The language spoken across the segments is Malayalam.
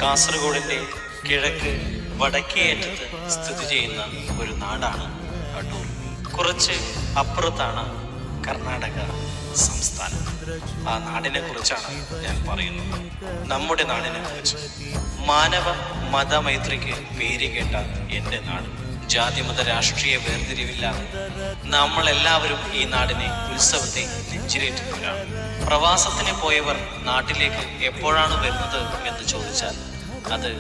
കാസർഗോഡിന്റെ കിഴക്ക് വടക്കേയറ്റത്ത് സ്ഥിതി ചെയ്യുന്ന ഒരു നാടാണ് അടൂർ. കുറച്ച് അപ്പുറത്താണ് കർണാടക സംസ്ഥാനം. ആ നാടിനെ കുറിച്ചാണ് ഞാൻ പറയുന്നത്. നമ്മുടെ നാടിനെ കുറിച്ച്. മാനവ മതമൈത്രിക്ക് പേര് കേട്ട എൻ്റെ നാട്. ജാതിമത രാഷ്ട്രീയ വേർതിരിവില്ലാതെ നമ്മളെല്ലാവരും ഈ നാടിനെ, ഉത്സവത്തെ നെഞ്ചിലേറ്റുന്നവരാണ്. പ്രവാസത്തിന് പോയവർ നാട്ടിലേക്ക് എപ്പോഴാണ് വരുന്നത് എന്ന് ചോദിച്ചാൽ അത്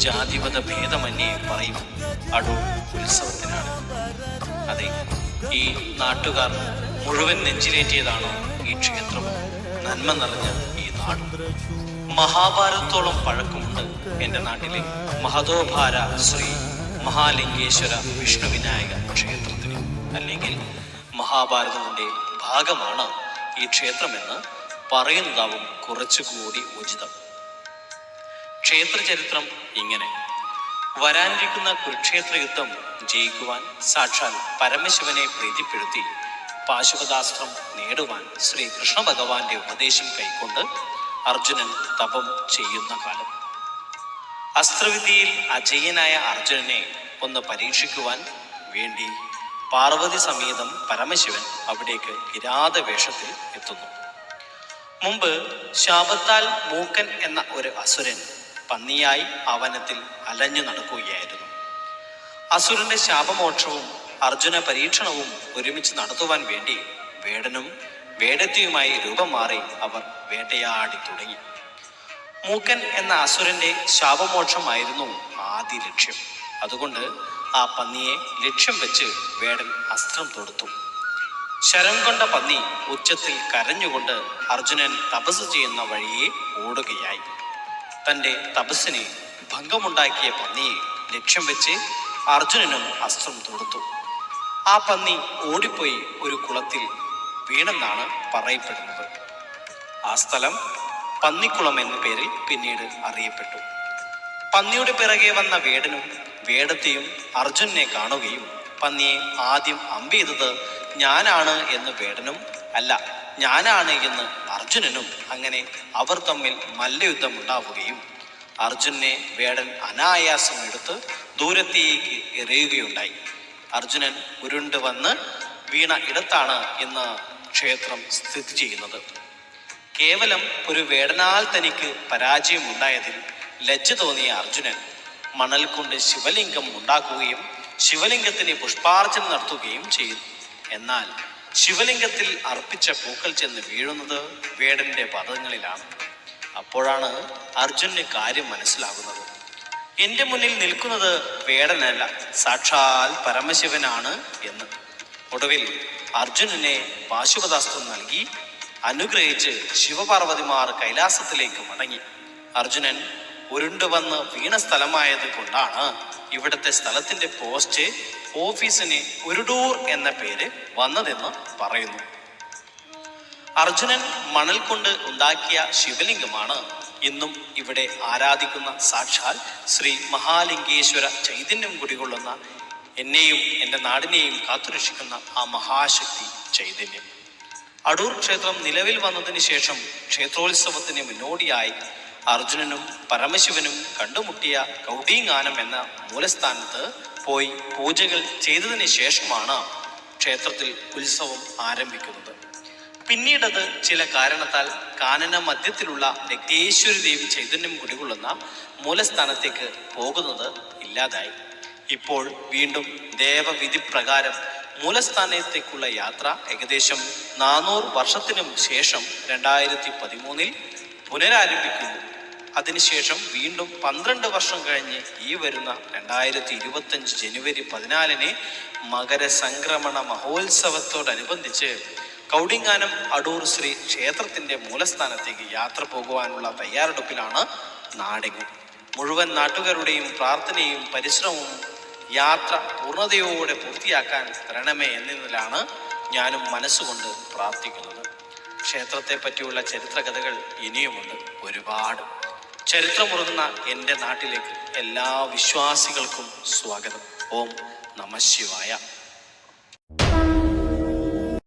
ജാതിമത ഭേദമന്യേ പറയും, അടൂർ ഉത്സവത്തിനാണ്. അതെ, ഈ നാട്ടുകാർ മുഴുവൻ നെഞ്ചിലേറ്റിയതാണോ ഈ ക്ഷേത്രവും നന്മ നിറഞ്ഞ ഈ നാടും? മഹാഭാരതത്തോളം പഴക്കമുണ്ട് എൻ്റെ നാട്ടിലെ മഹതോഭാര ശ്രീ മഹാലിംഗേശ്വര വിഷ്ണു വിനായക ക്ഷേത്രത്തിന്. അല്ലെങ്കിൽ മഹാഭാരതത്തിന്റെ ഭാഗമാണ് ഈ ക്ഷേത്രമെന്ന് പറയുന്നതാവും കുറച്ചുകൂടി ഉചിതം. ക്ഷേത്ര ചരിത്രം ഇങ്ങനെ. വരാനിരിക്കുന്ന കുരുക്ഷേത്ര യുദ്ധം ജയിക്കുവാൻ സാക്ഷാൽ പരമശിവനെ പ്രീതിപ്പെടുത്തി പാശുപതാസ്ത്രം നേടുവാൻ ശ്രീകൃഷ്ണ ഭഗവാന്റെ ഉപദേശം കൈക്കൊണ്ട് അർജുനൻ തപം ചെയ്യുന്ന കാലം. അസ്ത്രവിദ്യയിൽ അജയ്യനായ അർജുനനെ ഒന്ന് പരീക്ഷിക്കുവാൻ വേണ്ടി പാർവതി സമേതം പരമശിവൻ അവിടേക്ക് കിരാത വേഷത്തിൽ എത്തുന്നു. മുമ്പ് ശാപത്താൽ മൂക്കൻ എന്ന ഒരു അസുരൻ പന്നിയായി അവനത്തിൽ അലഞ്ഞു നടക്കുകയായിരുന്നു. അസുരന്റെ ശാപമോക്ഷവും അർജുന പരീക്ഷണവും ഒരുമിച്ച് നടത്തുവാൻ വേണ്ടി വേടനും വേടത്തിയുമായി രൂപം മാറി അവർ വേട്ടയാടി തുടങ്ങി. മൂക്കൻ എന്ന അസുരന്റെ ശാപമോക്ഷമായിരുന്നു ആദ്യ ലക്ഷ്യം. അതുകൊണ്ട് ആ പന്നിയെ ലക്ഷ്യം വെച്ച് വേടൻ അസ്ത്രം തൊടുത്തു. ശരം കൊണ്ട പന്നി ഉച്ചത്തിൽ കരഞ്ഞുകൊണ്ട് അർജുനൻ തപസ് ചെയ്യുന്ന വഴിയെ ഓടുകയായി. തൻ്റെ തപസ്സിനെ ഭംഗമുണ്ടാക്കിയ പന്നിയെ ലക്ഷ്യം വെച്ച് അർജുനനും അസ്ത്രം തൊടുത്തു. ആ പന്നി ഓടിപ്പോയി ഒരു കുളത്തിൽ വീണെന്നാണ് പറയപ്പെടുന്നത്. ആ സ്ഥലം പന്നിക്കുളം എന്ന പേരിൽ പിന്നീട് അറിയപ്പെട്ടു. പന്നിയുടെ പിറകെ വന്ന വേടനും വേടത്തെയും അർജുനനെ കാണുകയും പന്നിയെ ആദ്യം അമ്പെയ്തത് ഞാനാണ് എന്ന് വേടനും അല്ല ഞാനാണ് എന്ന് അർജുനനും, അങ്ങനെ അവർ തമ്മിൽ മല്ലയുദ്ധം ഉണ്ടാവുകയും അർജുനനെ വേടൻ അനായാസം എടുത്ത് ദൂരത്തേക്ക് എറിയുകയുണ്ടായി. അർജുനൻ ഉരുണ്ട് വന്ന് വീണ ഇടത്താണ് ഇന്ന് ക്ഷേത്രം സ്ഥിതി ചെയ്യുന്നത്. കേവലം ഒരു വേടനാൽ തനിക്ക് പരാജയമുണ്ടായതിൽ ലജ്ജ തോന്നിയ അർജുനൻ മണൽ കൊണ്ട് ശിവലിംഗം ഉണ്ടാക്കുകയും ശിവലിംഗത്തിന് പുഷ്പാർച്ചന നടത്തുകയും ചെയ്തു. എന്നാൽ ശിവലിംഗത്തിൽ അർപ്പിച്ച പൂക്കൾ ചെന്ന് വീഴുന്നത് വേടന്റെ പദങ്ങളിലാണ്. അപ്പോഴാണ് അർജുനന് കാര്യം മനസ്സിലാകുന്നത്. എൻ്റെ മുന്നിൽ നിൽക്കുന്നത് വേടനല്ല, സാക്ഷാൽ പരമശിവനാണ് എന്ന്. ഒടുവിൽ അർജുനനെ പാശുപതാസ്ത്രം നൽകി അനുഗ്രഹിച്ച് ശിവപാർവതിമാർ കൈലാസത്തിലേക്ക് മടങ്ങി. അർജുനൻ ഉരുണ്ടുവന്ന് വീണ സ്ഥലമായത് കൊണ്ടാണ് ഇവിടുത്തെ സ്ഥലത്തിന്റെ പോസ്റ്റ് ഓഫീസിന് ഉരുടൂർ എന്ന പേര് വന്നതെന്ന് പറയുന്നു. അർജുനൻ മണൽ കൊണ്ട് ഉണ്ടാക്കിയ ശിവലിംഗമാണ് ഇന്നും ഇവിടെ ആരാധിക്കുന്ന സാക്ഷാൽ ശ്രീ മഹാലിംഗേശ്വര ചൈതന്യം കുടികൊള്ളുന്ന എന്നെയും എൻ്റെ നാടിനെയും കാത്തുരക്ഷിക്കുന്ന ആ മഹാശക്തി ചൈതന്യം. അടൂർ ക്ഷേത്രം നിലവിൽ വന്നതിന് ശേഷം ക്ഷേത്രോത്സവത്തിന് മുന്നോടിയായി അർജുനനും പരമശിവനും കണ്ടുമുട്ടിയ കൗഡീങ്ങാനം എന്ന മൂലസ്ഥാനത്ത് പോയി പൂജകൾ ചെയ്തതിന് ശേഷമാണ് ക്ഷേത്രത്തിൽ ഉത്സവം ആരംഭിക്കുന്നത്. പിന്നീടത് ചില കാരണത്താൽ കാനന മധ്യത്തിലുള്ള രക്തേശ്വരി ദേവി ചൈതന്യം കുടികൊള്ളുന്ന മൂലസ്ഥാനത്തേക്ക് പോകുന്നത് ഇല്ലാതായി. ഇപ്പോൾ വീണ്ടും ദേവവിധി പ്രകാരം മൂലസ്ഥാനത്തേക്കുള്ള യാത്ര ഏകദേശം 400 വർഷത്തിനും ശേഷം 2013 പുനരാരംഭിക്കുന്നു. അതിനുശേഷം വീണ്ടും 12 വർഷം കഴിഞ്ഞ് ഈ വരുന്ന 2025 ജനുവരി 14 മകരസംക്രമണ മഹോത്സവത്തോടനുബന്ധിച്ച് കൗഡിങ്ങാനം അടൂർ ശ്രീ ക്ഷേത്രത്തിന്റെ മൂലസ്ഥാനത്തേക്ക് യാത്ര പോകുവാനുള്ള തയ്യാറെടുപ്പിലാണ് നാടെങ്ങും. മുഴുവൻ നാട്ടുകാരുടെയും പ്രാർത്ഥനയും പരിശ്രമവും യാത്ര പൂർണ്ണതയോടെ പൂർത്തിയാക്കാൻ തരണമേ എന്നതിലാണ് ഞാനും മനസ്സുകൊണ്ട് പ്രാർത്ഥിക്കുന്നത്. ക്ഷേത്രത്തെ പറ്റിയുള്ള ചരിത്ര കഥകൾ ഇനിയുമുണ്ട് ഒരുപാട്. ചരിത്രമുറങ്ങുന്ന എൻ്റെ നാട്ടിലേക്ക് എല്ലാ വിശ്വാസികൾക്കും സ്വാഗതം. ഓം നമഃ ശിവായ.